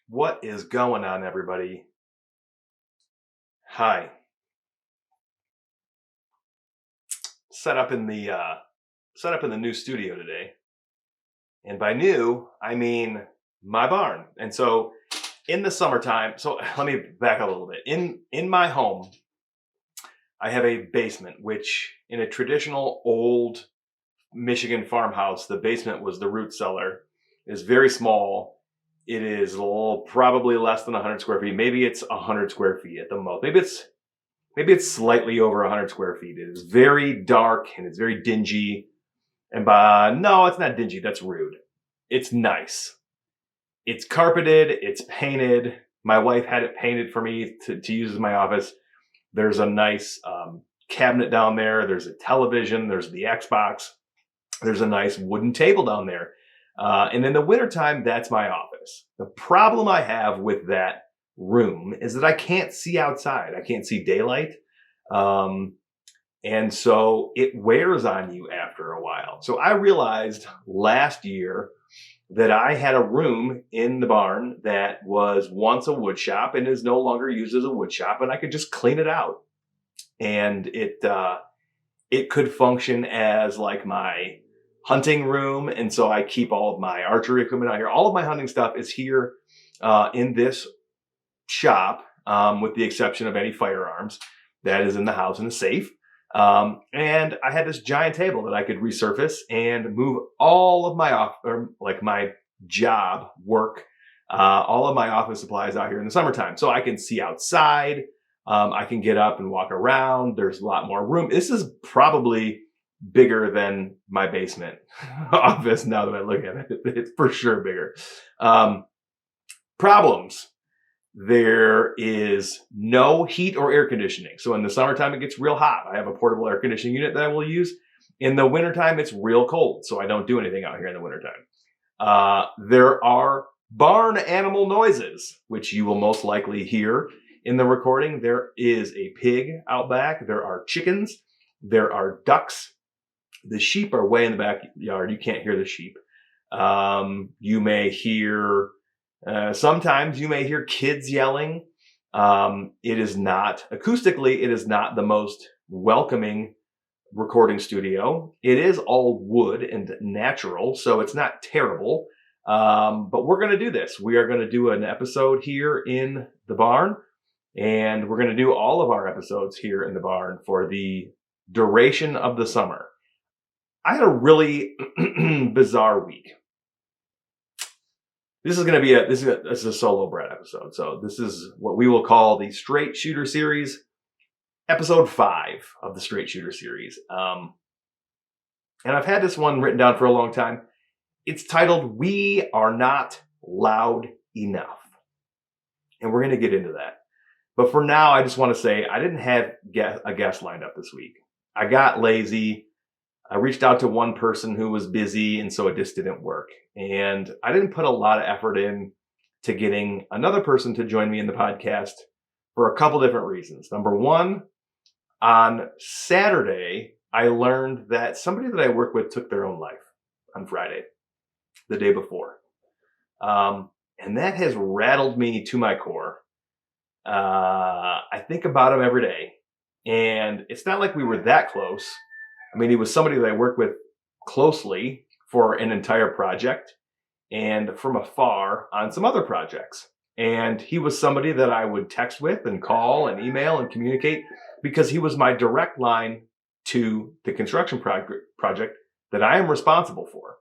What is going on, everybody? Hi. Set up in the new studio today, and by new I mean my barn. And so, in the summertime, so let me back up a little bit. In my home, I have a basement, which in a traditional old Michigan farmhouse, the basement was the root cellar. It's very small. It is probably less than 100 square feet. Maybe it's 100 square feet at the most. Maybe it's slightly over 100 square feet. It is very dark and it's very dingy. And no, it's not dingy. That's rude. It's nice. It's carpeted. It's painted. My wife had it painted for me to use as my office. There's a nice cabinet down there. There's a television. There's the Xbox. There's a nice wooden table down there. And in the wintertime, that's my office. The problem I have with that room is that I can't see outside. I can't see daylight. And so it wears on you after a while. So I realized last year that I had a room in the barn that was once a wood shop and is no longer used as a wood shop, and I could just clean it out. And it could function as like my hunting room. And so I keep all of my archery equipment out here. All of my hunting stuff is here in this shop, with the exception of any firearms that is in the house in a safe. And I had this giant table that I could resurface and move all of my job work, all of my office supplies out here in the summertime. So I can see outside. I can get up and walk around. There's a lot more room. This is probably bigger than my basement office now that I look at it. It's for sure bigger. Problems. There is no heat or air conditioning. So in the summertime, it gets real hot. I have a portable air conditioning unit that I will use. In the wintertime, it's real cold. So I don't do anything out here in the wintertime. There are barn animal noises, which you will most likely hear in the recording. There is a pig out back. There are chickens. There are ducks. The sheep are way in the backyard. You can't hear the sheep. You may hear... sometimes you may hear kids yelling. It is not, acoustically, it is not the most welcoming recording studio. It is all wood and natural, so it's not terrible. But we're going to do this. We are going to do an episode here in the barn, and we're going to do all of our episodes here in the barn for the duration of the summer. I had a really bizarre week. This is going to be this is a solo Brett episode. So this is what we will call the Straight Shooter series, episode 5 of the Straight Shooter series. And I've had this one written down for a long time. It's titled, We Are Not Loud Enough. And we're going to get into that. But for now, I just want to say I didn't have a guest lined up this week. I got lazy. I reached out to one person who was busy, and so it just didn't work. And I didn't put a lot of effort in to getting another person to join me in the podcast for a couple different reasons. Number one, on Saturday, I learned that somebody that I work with took their own life on Friday, the day before. And that has rattled me to my core. I think about him every day. And it's not like we were that close. I mean, he was somebody that I worked with closely for an entire project and from afar on some other projects. And he was somebody that I would text with and call and email and communicate because he was my direct line to the construction project that I am responsible for.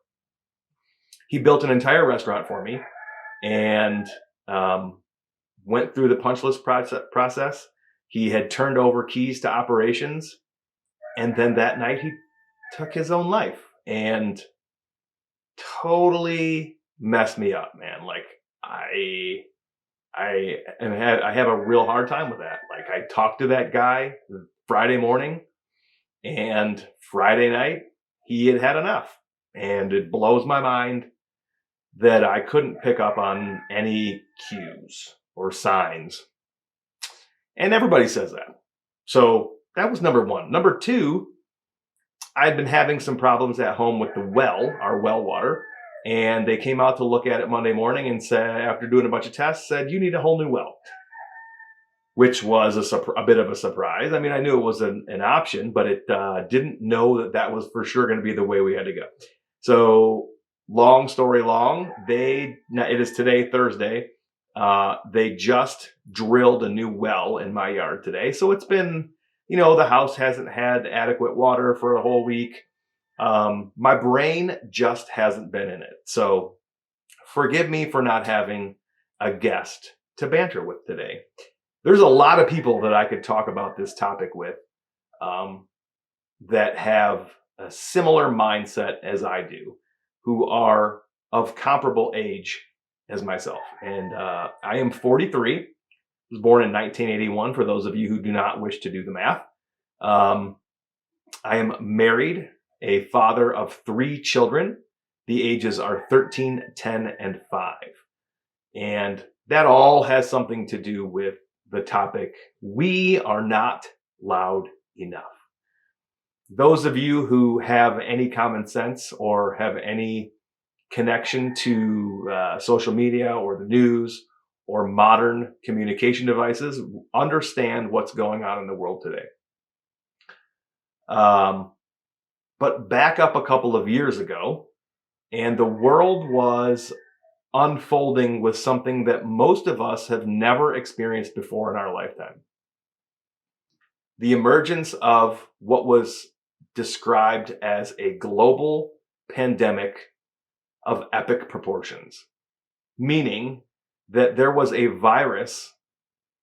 He built an entire restaurant for me and went through the punch list process. He had turned over keys to operations. And then that night he took his own life and totally messed me up, man. Like I have a real hard time with that. Like I talked to that guy Friday morning, and Friday night he had had enough. And it blows my mind that I couldn't pick up on any cues or signs. And everybody says that. So that was number one. Number two, I had been having some problems at home with the well, our well water, and they came out to look at it Monday morning and said, after doing a bunch of tests, said, you need a whole new well, which was a bit of a surprise. I mean, I knew it was an option, but it didn't know that that was for sure going to be the way we had to go. So long story long, it is today, Thursday. They just drilled a new well in my yard today. So it's been, the house hasn't had adequate water for a whole week. My brain just hasn't been in it. So forgive me for not having a guest to banter with today. There's a lot of people that I could talk about this topic with, that have a similar mindset as I do, who are of comparable age as myself. And I am 43. I was born in 1981, for those of you who do not wish to do the math. I am married, a father of 3 children. The ages are 13, 10, and 5. And that all has something to do with the topic, we are not loud enough. Those of you who have any common sense or have any connection to social media or the news or modern communication devices understand what's going on in the world today. But back up a couple of years ago, and the world was unfolding with something that most of us have never experienced before in our lifetime. The emergence of what was described as a global pandemic of epic proportions, meaning that there was a virus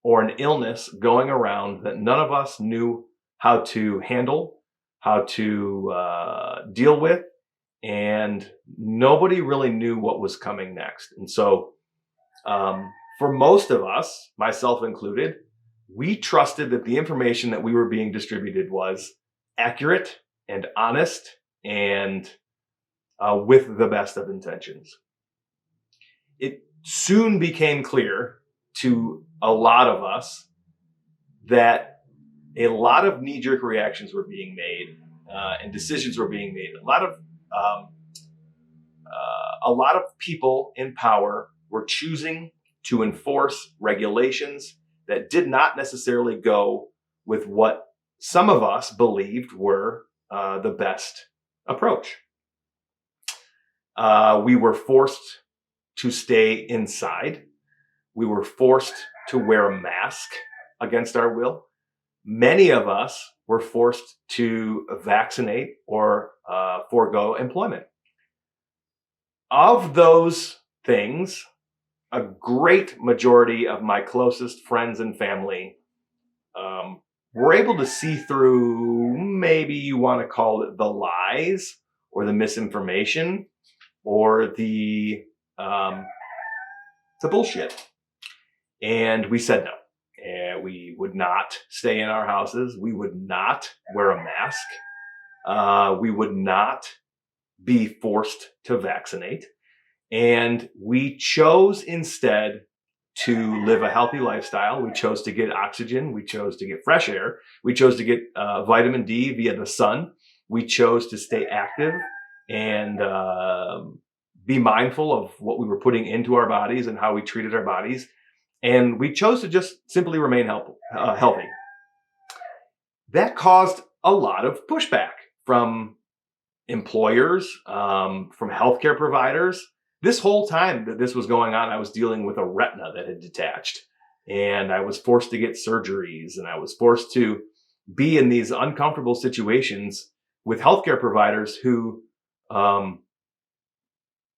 or an illness going around that none of us knew how to handle, how to deal with, and nobody really knew what was coming next. And so for most of us, myself included, we trusted that the information that we were being distributed was accurate and honest and with the best of intentions. It soon became clear to a lot of us that a lot of knee-jerk reactions were being made and decisions were being made. A lot of people in power were choosing to enforce regulations that did not necessarily go with what some of us believed were the best approach. We were forced to stay inside. We were forced to wear a mask against our will. Many of us were forced to vaccinate or forego employment. Of those things, a great majority of my closest friends and family were able to see through, maybe you want to call it the lies or the misinformation or the bullshit. And we said no. And we would not stay in our houses. We would not wear a mask. We would not be forced to vaccinate. And we chose instead to live a healthy lifestyle. We chose to get oxygen. We chose to get fresh air. We chose to get vitamin D via the sun. We chose to stay active and be mindful of what we were putting into our bodies and how we treated our bodies. And we chose to just simply remain healthy. That caused a lot of pushback from employers, from healthcare providers. This whole time that this was going on, I was dealing with a retina that had detached, and I was forced to get surgeries, and I was forced to be in these uncomfortable situations with healthcare providers who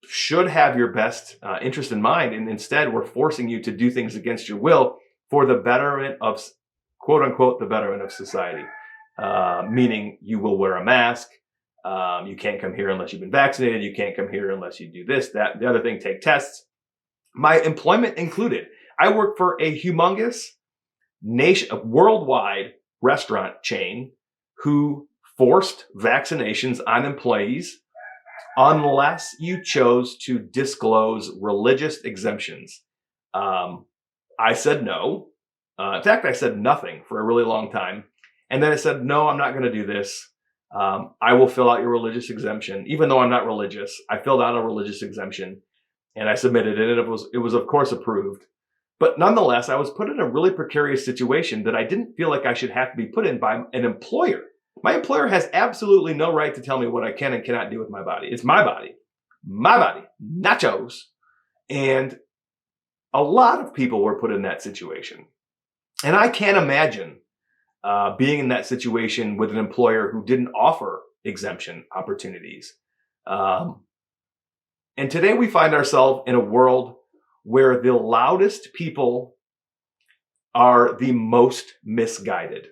should have your best interest in mind, and instead were forcing you to do things against your will for the betterment of, quote unquote, the betterment of society. Meaning you will wear a mask. You can't come here unless you've been vaccinated. You can't come here unless you do this, that, the other thing, take tests. My employment included. I work for a humongous worldwide restaurant chain who forced vaccinations on employees unless you chose to disclose religious exemptions. I said no. In fact, I said nothing for a really long time. And then I said, no, I'm not going to do this. I will fill out your religious exemption. Even though I'm not religious, I filled out a religious exemption and I submitted it, and it was of course approved. But nonetheless, I was put in a really precarious situation that I didn't feel like I should have to be put in by an employer. My employer has absolutely no right to tell me what I can and cannot do with my body. It's my body, not yours. And a lot of people were put in that situation. And I can't imagine being in that situation with an employer who didn't offer exemption opportunities. And today we find ourselves in a world where the loudest people are the most misguided.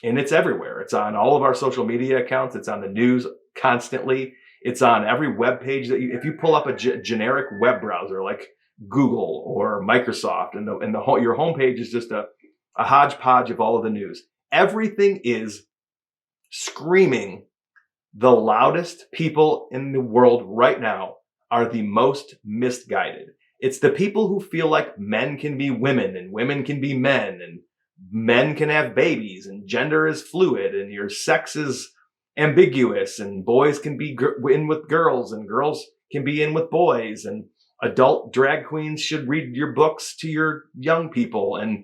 And it's everywhere. It's on all of our social media accounts. It's on the news constantly. It's on every web page that if you pull up a generic web browser like Google or Microsoft, and your homepage is just a hodgepodge of all of the news. Everything is screaming. The loudest people in the world right now are the most misguided. It's the people who feel like men can be women and women can be men and men can have babies and gender is fluid and your sex is ambiguous and boys can be in with girls and girls can be in with boys and adult drag queens should read your books to your young people and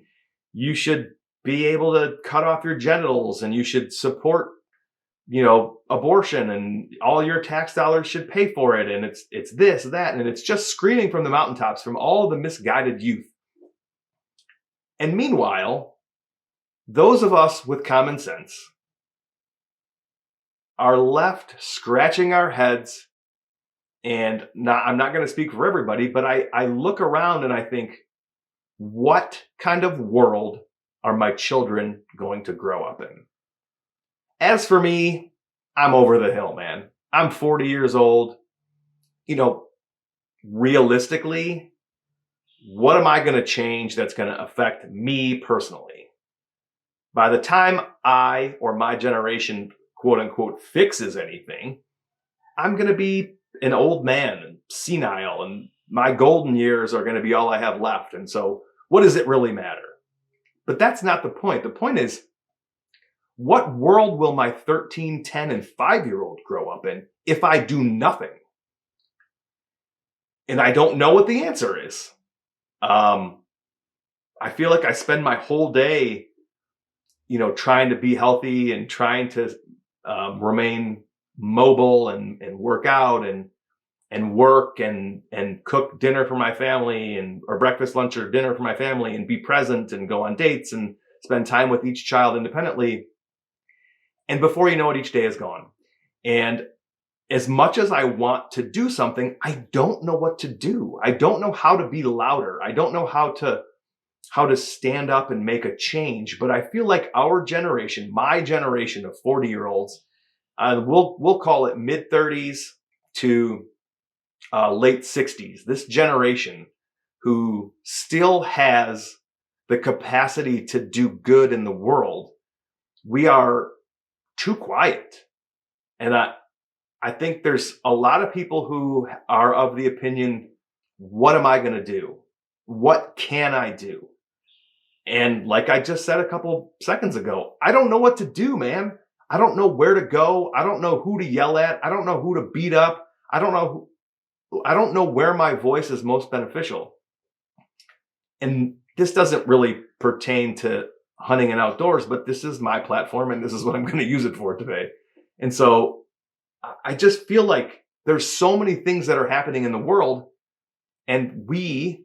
you should be able to cut off your genitals and you should support, abortion and all your tax dollars should pay for it. And it's this, that, and it's just screaming from the mountaintops from all the misguided youth. And meanwhile, those of us with common sense are left scratching our heads. And I'm not going to speak for everybody, but I look around and I think, what kind of world are my children going to grow up in? As for me, I'm over the hill, man. I'm 40 years old. Realistically, what am I going to change that's going to affect me personally? By the time I or my generation, quote unquote, fixes anything, I'm going to be an old man and senile, and my golden years are going to be all I have left. And so what does it really matter? But that's not the point. The point is, what world will my 13, 10, and 5-year-old grow up in if I do nothing? And I don't know what the answer is. I feel like I spend my whole day, trying to be healthy and trying to remain mobile and work out and work and cook dinner for my family or breakfast, lunch, or dinner for my family and be present and go on dates and spend time with each child independently. And before you know it, each day is gone. And as much as I want to do something, I don't know what to do. I don't know how to be louder. I don't know how to stand up and make a change. But I feel like our generation, my generation of 40-year-olds, we'll call it mid-30s to late 60s. This generation who still has the capacity to do good in the world, we are too quiet. And I think there's a lot of people who are of the opinion, what am I going to do? What can I do? And like I just said a couple seconds ago, I don't know what to do, man. I don't know where to go. I don't know who to yell at. I don't know who to beat up. I don't know where my voice is most beneficial. And this doesn't really pertain to hunting and outdoors, but this is my platform and this is what I'm going to use it for today. And so I just feel like there's so many things that are happening in the world, and we,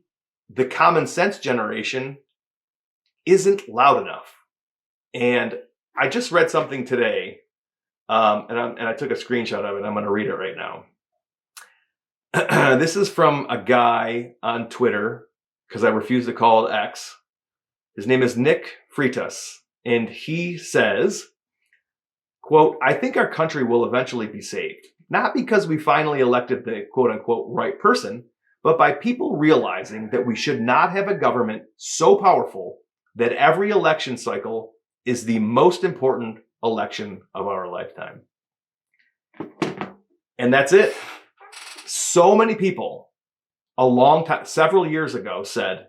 the common sense generation, isn't loud enough. And I just read something today, and I took a screenshot of it. I'm going to read it right now. This is from a guy on Twitter, because I refuse to call it X. His name is Nick Freitas, and he says, quote, "I think our country will eventually be saved, not because we finally elected the quote unquote right person, but by people realizing that we should not have a government so powerful that every election cycle is the most important election of our lifetime." And that's it. So many people a long time, several years ago, said,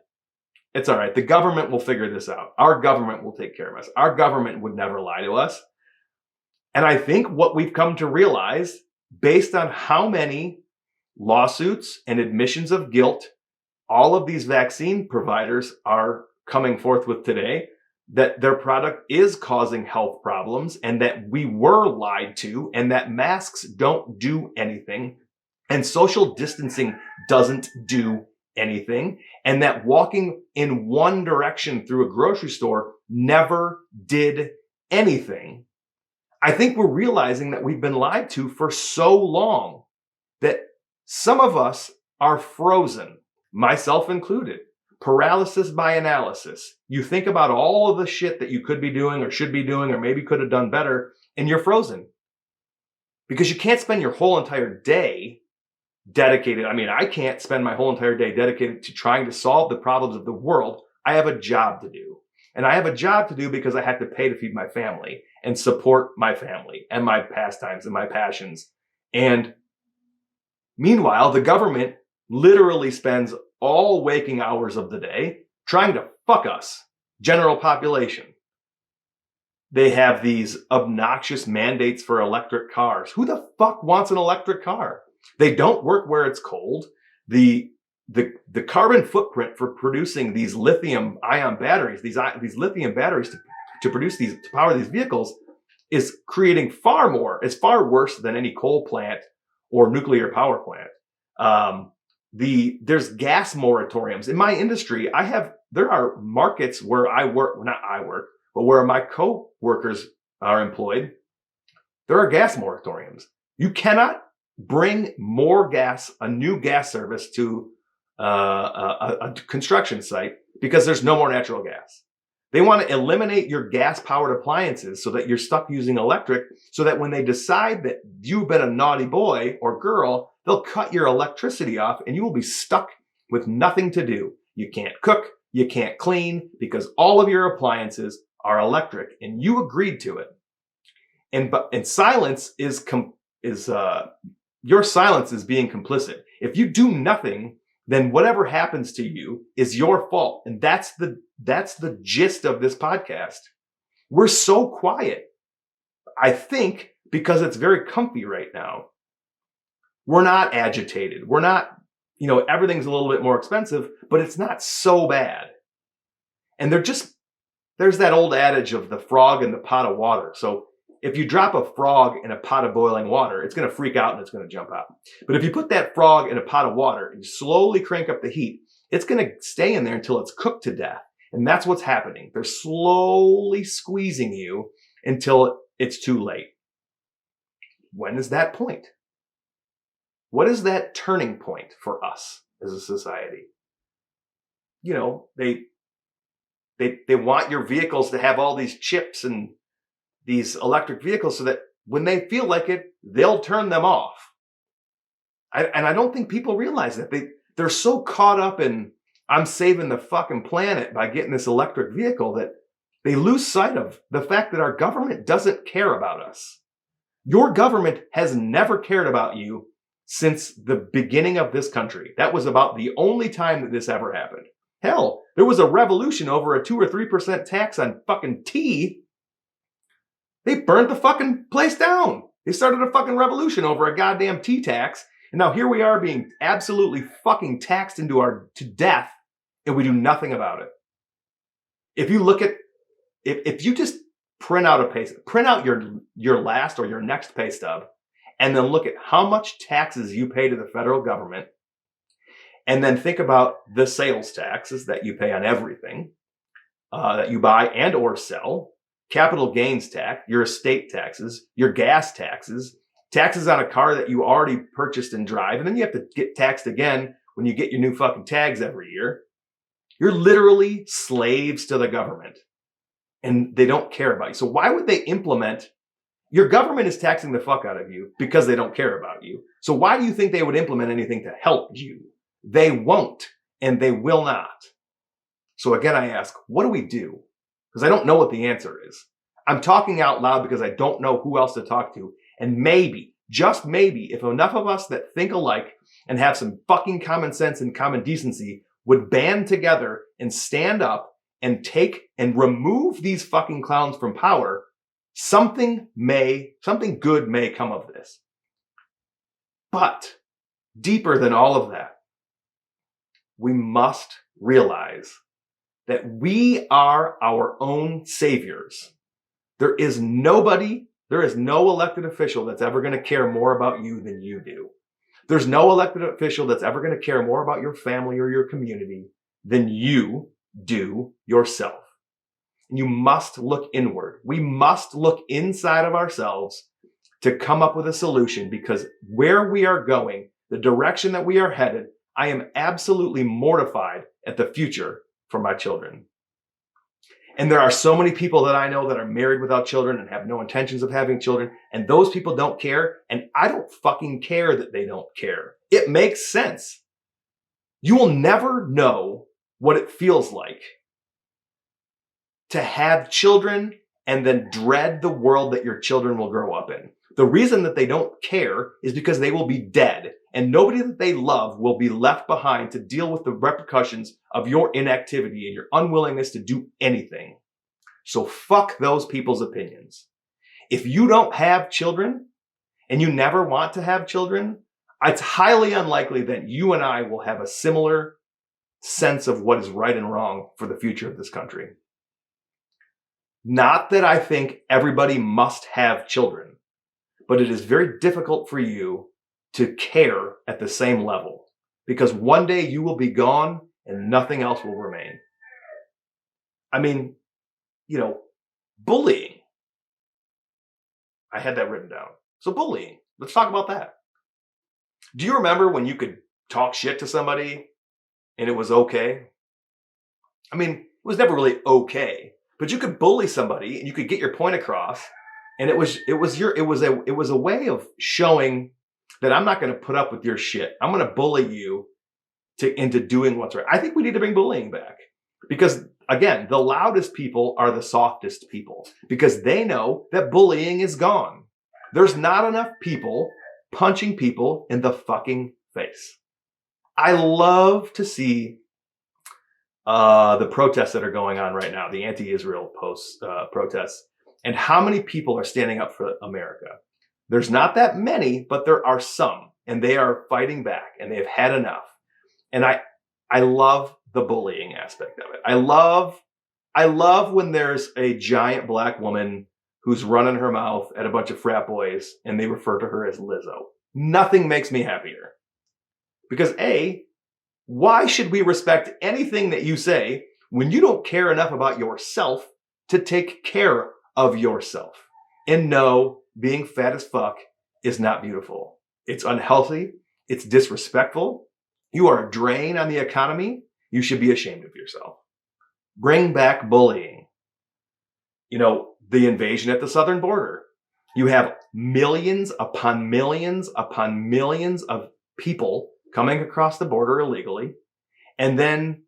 it's all right, the government will figure this out. Our government will take care of us. Our government would never lie to us. And I think what we've come to realize, based on how many lawsuits and admissions of guilt all of these vaccine providers are coming forth with today, that their product is causing health problems and that we were lied to and that masks don't do anything and social distancing doesn't do anything and that walking in one direction through a grocery store never did anything. I think we're realizing that we've been lied to for so long that some of us are frozen, myself included. Paralysis by analysis. You think about all of the shit that you could be doing or should be doing or maybe could have done better, and you're frozen. Because you can't spend your whole entire day dedicated. I mean, I can't spend my whole entire day dedicated to trying to solve the problems of the world. I have a job to do. And I have a job to do because I have to pay to feed my family and support my family and my pastimes and my passions. And meanwhile, the government literally spends all waking hours of the day trying to fuck us, general population. They have these obnoxious mandates for electric cars. Who the fuck wants an electric car? They don't work where it's cold. The carbon footprint for producing these lithium ion batteries, these lithium batteries to power these vehicles is creating far more. It's far worse than any coal plant or nuclear power plant. There's gas moratoriums in my industry. There are markets where but where my co-workers are employed. There are gas moratoriums. You cannot bring more gas, a new gas service to a construction site because there's no more natural gas. They want to eliminate your gas-powered appliances so that you're stuck using electric, so that when they decide that you've been a naughty boy or girl, they'll cut your electricity off and you will be stuck with nothing to do. You can't cook, you can't clean, because all of your appliances are electric and you agreed to it. And silence your silence is being complicit. If you do nothing, then whatever happens to you is your fault. And that's the gist of this podcast. We're so quiet. I think because it's very comfy right now. We're not agitated. We're not, everything's a little bit more expensive, but it's not so bad. And there's that old adage of the frog in the pot of water. So if you drop a frog in a pot of boiling water, it's going to freak out and it's going to jump out. But if you put that frog in a pot of water and you slowly crank up the heat, it's going to stay in there until it's cooked to death. And that's what's happening. They're slowly squeezing you until it's too late. When is that point? What is that turning point for us as a society? They want your vehicles to have all these chips and these electric vehicles so that when they feel like it, they'll turn them off. And I don't think people realize that. They're so caught up in, I'm saving the fucking planet by getting this electric vehicle, that they lose sight of the fact that our government doesn't care about us. Your government has never cared about you since the beginning of this country. That was about the only time that this ever happened. Hell, there was a revolution over a 2 or 3% tax on fucking tea. They burned the fucking place down. They started a fucking revolution over a goddamn tea tax. And now here we are being absolutely fucking taxed to death, and we do nothing about it. If you just print out your last or your next pay stub, and then look at how much taxes you pay to the federal government, and then think about the sales taxes that you pay on everything that you buy and or sell, capital gains tax, your estate taxes, your gas taxes, taxes on a car that you already purchased and drive, and then you have to get taxed again when you get your new fucking tags every year. You're literally slaves to the government, and they don't care about you. So why would they implement? Your government is taxing the fuck out of you because they don't care about you. So why do you think they would implement anything to help you? They won't, and they will not. So again, I ask, what do we do? Because I don't know what the answer is. I'm talking out loud because I don't know who else to talk to. And maybe, just maybe, if enough of us that think alike and have some fucking common sense and common decency would band together and stand up and take and remove these fucking clowns from power, something good may come of this. But deeper than all of that, we must realize that we are our own saviors. There is no elected official that's ever going to care more about you than you do. There's no elected official that's ever going to care more about your family or your community than you do yourself. And you must look inward. We must look inside of ourselves to come up with a solution, because where we are going, the direction that we are headed, I am absolutely mortified at the future for my children. And there are so many people that I know that are married without children and have no intentions of having children. And those people don't care. And I don't fucking care that they don't care. It makes sense. You will never know what it feels like to have children and then dread the world that your children will grow up in. The reason that they don't care is because they will be dead, and nobody that they love will be left behind to deal with the repercussions of your inactivity and your unwillingness to do anything. So fuck those people's opinions. If you don't have children and you never want to have children, it's highly unlikely that you and I will have a similar sense of what is right and wrong for the future of this country. Not that I think everybody must have children, but it is very difficult for you to care at the same level, because one day you will be gone and nothing else will remain. I mean, bullying. I had that written down. So bullying, let's talk about that. Do you remember when you could talk shit to somebody and it was okay? I mean, it was never really okay, but you could bully somebody and you could get your point across. And it was a way of showing that I'm not going to put up with your shit. I'm going to bully you into doing what's right. I think we need to bring bullying back, because again, the loudest people are the softest people, because they know that bullying is gone. There's not enough people punching people in the fucking face. I love to see the protests that are going on right now, the anti-Israel protests. And how many people are standing up for America? There's not that many, but there are some, and they are fighting back, and they've had enough. And I love the bullying aspect of it. I love when there's a giant black woman who's running her mouth at a bunch of frat boys, and they refer to her as Lizzo. Nothing makes me happier. Because why should we respect anything that you say when you don't care enough about yourself to take care of yourself? And no, being fat as fuck is not beautiful. It's unhealthy. It's disrespectful. You are a drain on the economy. You should be ashamed of yourself. Bring back bullying. The invasion at the southern border. You have millions upon millions upon millions of people coming across the border illegally. And then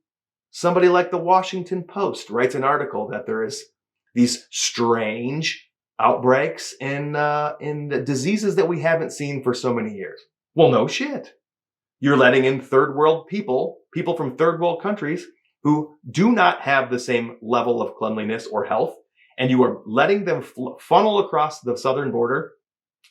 somebody like the Washington Post writes an article that there is these strange outbreaks in the diseases that we haven't seen for so many years. Well, no shit. You're letting in third world people from third world countries who do not have the same level of cleanliness or health, and you are letting them funnel across the southern border,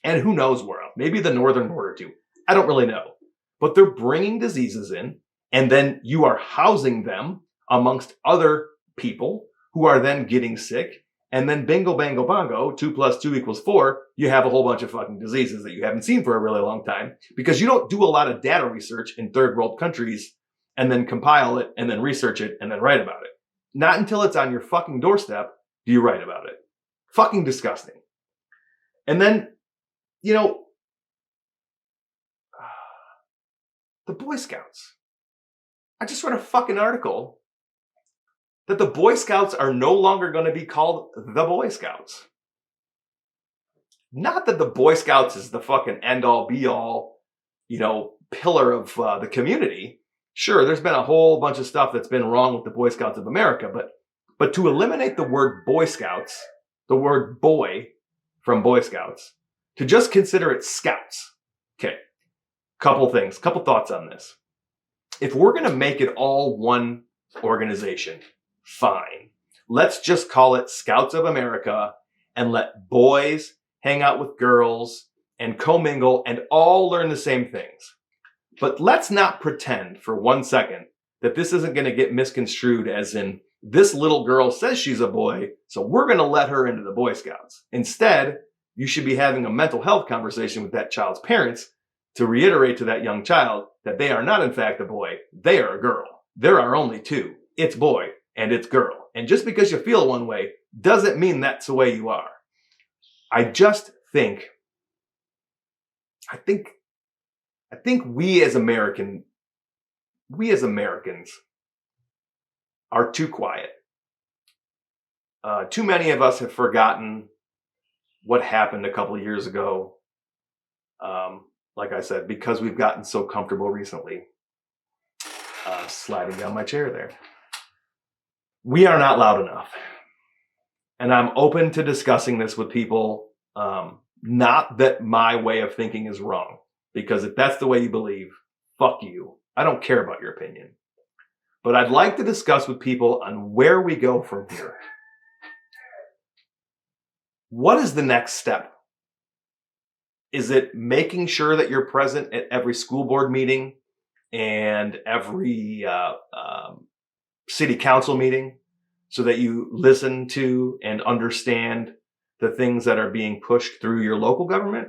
and who knows where else. Maybe the northern border too. I don't really know. But they're bringing diseases in, and then you are housing them amongst other people who are then getting sick. And then bingo, bango, bongo, 2 + 2 = 4, you have a whole bunch of fucking diseases that you haven't seen for a really long time, because you don't do a lot of data research in third world countries and then compile it and then research it and then write about it. Not until it's on your fucking doorstep do you write about it. Fucking disgusting. And then, the Boy Scouts. I just read a fucking article that the Boy Scouts are no longer going to be called the Boy Scouts. Not that the Boy Scouts is the fucking end-all, be-all, pillar of the community. Sure, there's been a whole bunch of stuff that's been wrong with the Boy Scouts of America, but to eliminate the word Boy Scouts, the word boy from Boy Scouts, to just consider it Scouts. Okay, couple thoughts on this. If we're going to make it all one organization, fine. Let's just call it Scouts of America, and let boys hang out with girls and commingle and all learn the same things. But let's not pretend for 1 second that this isn't going to get misconstrued as in this little girl says she's a boy, so we're going to let her into the Boy Scouts. Instead, you should be having a mental health conversation with that child's parents to reiterate to that young child that they are not in fact a boy, they are a girl. There are only two. It's boy and it's girl. And just because you feel one way doesn't mean that's the way you are. I think we as Americans are too quiet. Too many of us have forgotten what happened a couple of years ago. Like I said, because we've gotten so comfortable recently. Sliding down my chair there. We are not loud enough. And I'm open to discussing this with people. Not that my way of thinking is wrong. Because if that's the way you believe, fuck you. I don't care about your opinion. But I'd like to discuss with people on where we go from here. What is the next step? Is it making sure that you're present at every school board meeting and every city council meeting so that you listen to and understand the things that are being pushed through your local government?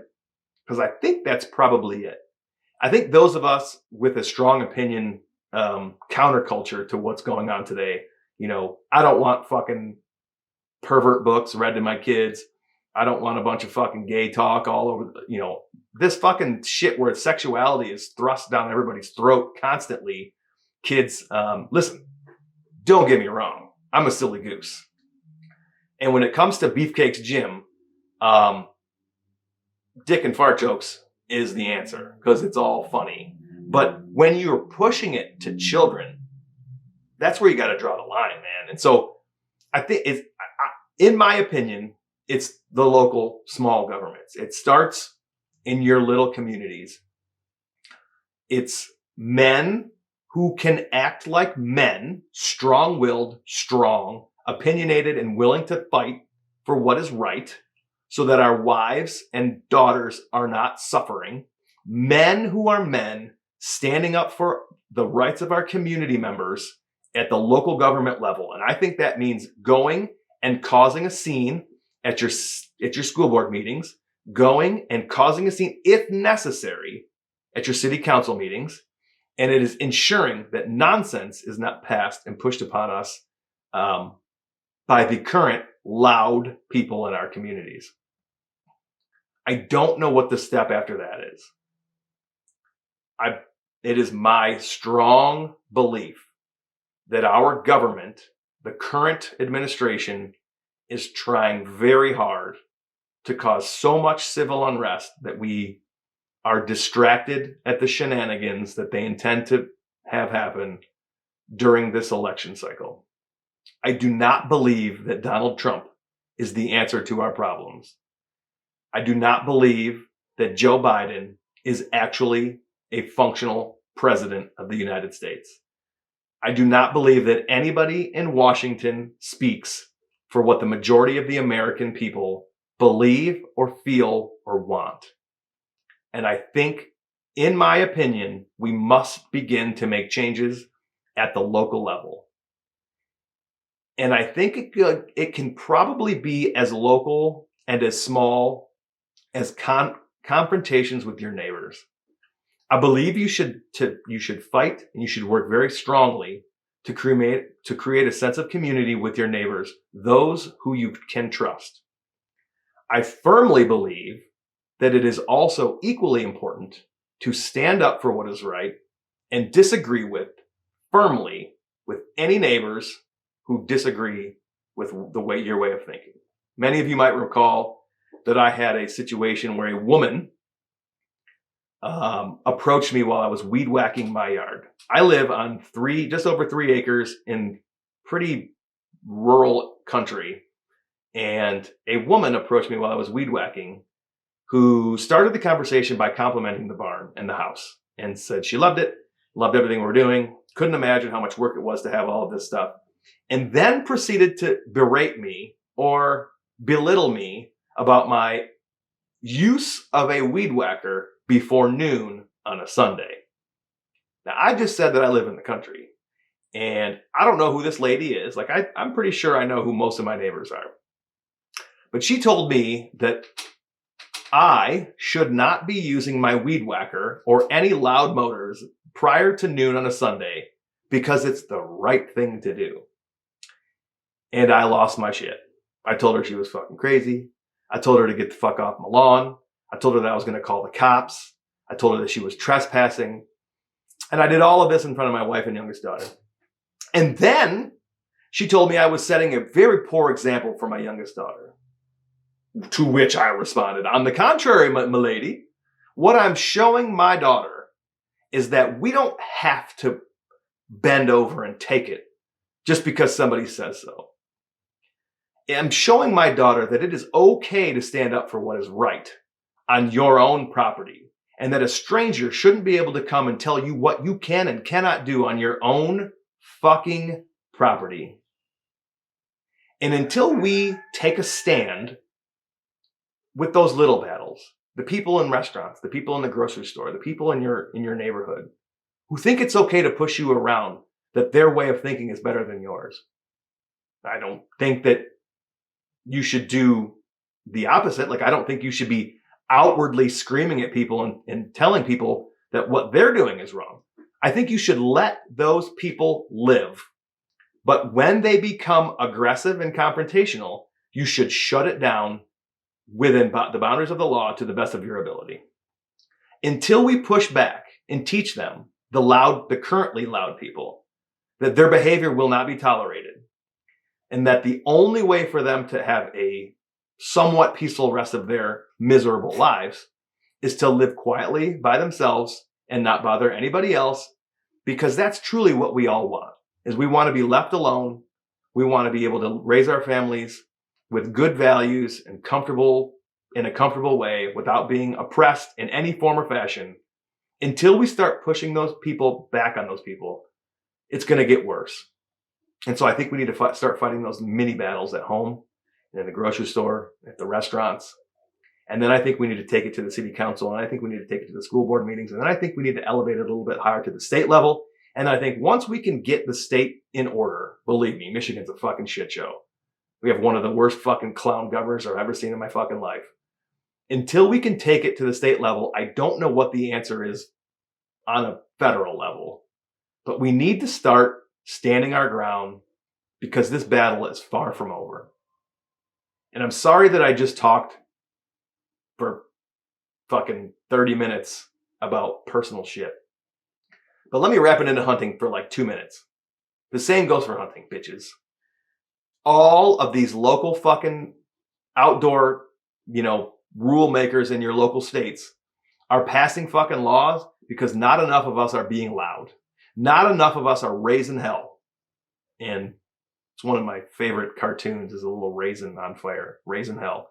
Because I think that's probably it. I think those of us with a strong opinion, counterculture to what's going on today, I don't want fucking pervert books read to my kids. I don't want a bunch of fucking gay talk all over, this fucking shit where sexuality is thrust down everybody's throat constantly. Kids, listen, don't get me wrong. I'm a silly goose. And when it comes to Beefcake's gym, dick and fart jokes is the answer because it's all funny. But when you're pushing it to children, that's where you got to draw the line, man. And so I think in my opinion, it's the local small governments. It starts in your little communities. It's men who can act like men, strong-willed, strong, opinionated, and willing to fight for what is right so that our wives and daughters are not suffering. Men who are men standing up for the rights of our community members at the local government level. And I think that means going and causing a scene at your school board meetings, going and causing a scene, if necessary, at your city council meetings. And it is ensuring that nonsense is not passed and pushed upon us by the current loud people in our communities. I don't know what the step after that is. It is my strong belief that our government, the current administration, is trying very hard to cause so much civil unrest that we are distracted at the shenanigans that they intend to have happen during this election cycle. I do not believe that Donald Trump is the answer to our problems. I do not believe that Joe Biden is actually a functional president of the United States. I do not believe that anybody in Washington speaks for what the majority of the American people believe or feel or want. And I think, in my opinion, we must begin to make changes at the local level. And I think it can probably be as local and as small as confrontations with your neighbors. I believe you should fight and you should work very strongly to create a sense of community with your neighbors, those who you can trust. I firmly believe that it is also equally important to stand up for what is right and disagree firmly with any neighbors who disagree with your way of thinking. Many of you might recall that I had a situation where a woman approached me while I was weed whacking my yard. I live on just over 3 acres in pretty rural country. And a woman approached me while I was weed whacking who started the conversation by complimenting the barn and the house and said she loved it, loved everything we're doing, couldn't imagine how much work it was to have all of this stuff, and then proceeded to berate me or belittle me about my use of a weed whacker before noon on a Sunday. Now, I just said that I live in the country, and I don't know who this lady is. Like, I'm pretty sure I know who most of my neighbors are. But she told me that I should not be using my weed whacker or any loud motors prior to noon on a Sunday because it's the right thing to do. And I lost my shit. I told her she was fucking crazy. I told her to get the fuck off my lawn. I told her that I was going to call the cops. I told her that she was trespassing. And I did all of this in front of my wife and youngest daughter. And then she told me I was setting a very poor example for my youngest daughter. To which I responded, on the contrary, my lady, what I'm showing my daughter is that we don't have to bend over and take it just because somebody says so. I'm showing my daughter that it is okay to stand up for what is right on your own property, and that a stranger shouldn't be able to come and tell you what you can and cannot do on your own fucking property. And until we take a stand with those little battles, the people in restaurants, the people in the grocery store, the people in your neighborhood who think it's okay to push you around, that their way of thinking is better than yours. I don't think that you should do the opposite. Like, I don't think you should be outwardly screaming at people and telling people that what they're doing is wrong. I think you should let those people live. But when they become aggressive and confrontational, you should shut it down within the boundaries of the law to the best of your ability. Until we push back and teach them, the currently loud people, that their behavior will not be tolerated, and that the only way for them to have a somewhat peaceful rest of their miserable lives is to live quietly by themselves and not bother anybody else, because that's truly what we all want, is we want to be left alone. We want to be able to raise our families with good values and in a comfortable way without being oppressed in any form or fashion. Until we start pushing those people back on those people, it's going to get worse. And so I think we need to start fighting those mini battles at home, in the grocery store, at the restaurants. And then I think we need to take it to the city council, and I think we need to take it to the school board meetings, and then I think we need to elevate it a little bit higher to the state level. And I think once we can get the state in order, believe me, Michigan's a fucking shit show. We have one of the worst fucking clown governors I've ever seen in my fucking life. Until we can take it to the state level, I don't know what the answer is on a federal level. But we need to start standing our ground, because this battle is far from over. And I'm sorry that I just talked for fucking 30 minutes about personal shit. But let me wrap it into hunting for like 2 minutes. The same goes for hunting, bitches. All of these local fucking outdoor, rule makers in your local states are passing fucking laws because not enough of us are being loud. Not enough of us are raising hell. And it's one of my favorite cartoons, is a little raisin on fire, raising hell.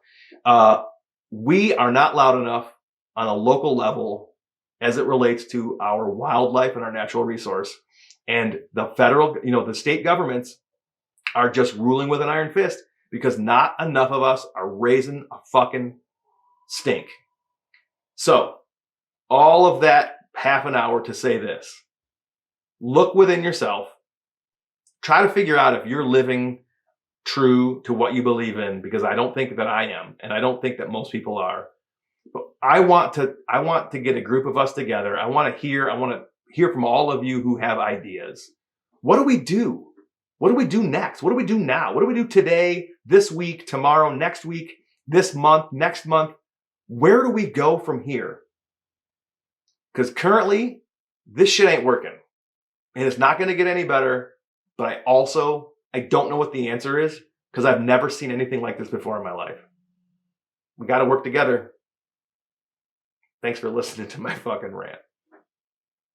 We are not loud enough on a local level as it relates to our wildlife and our natural resource. And the federal, the state governments are just ruling with an iron fist because not enough of us are raising a fucking stink. So, all of that half an hour to say this. Look within yourself. Try to figure out if you're living true to what you believe in, because I don't think that I am, and I don't think that most people are. But I want to get a group of us together. I want to hear from all of you who have ideas. What do we do? What do we do next? What do we do now? What do we do today, this week, tomorrow, next week, this month, next month? Where do we go from here? Because currently, this shit ain't working. And it's not going to get any better. But I don't know what the answer is, because I've never seen anything like this before in my life. We got to work together. Thanks for listening to my fucking rant.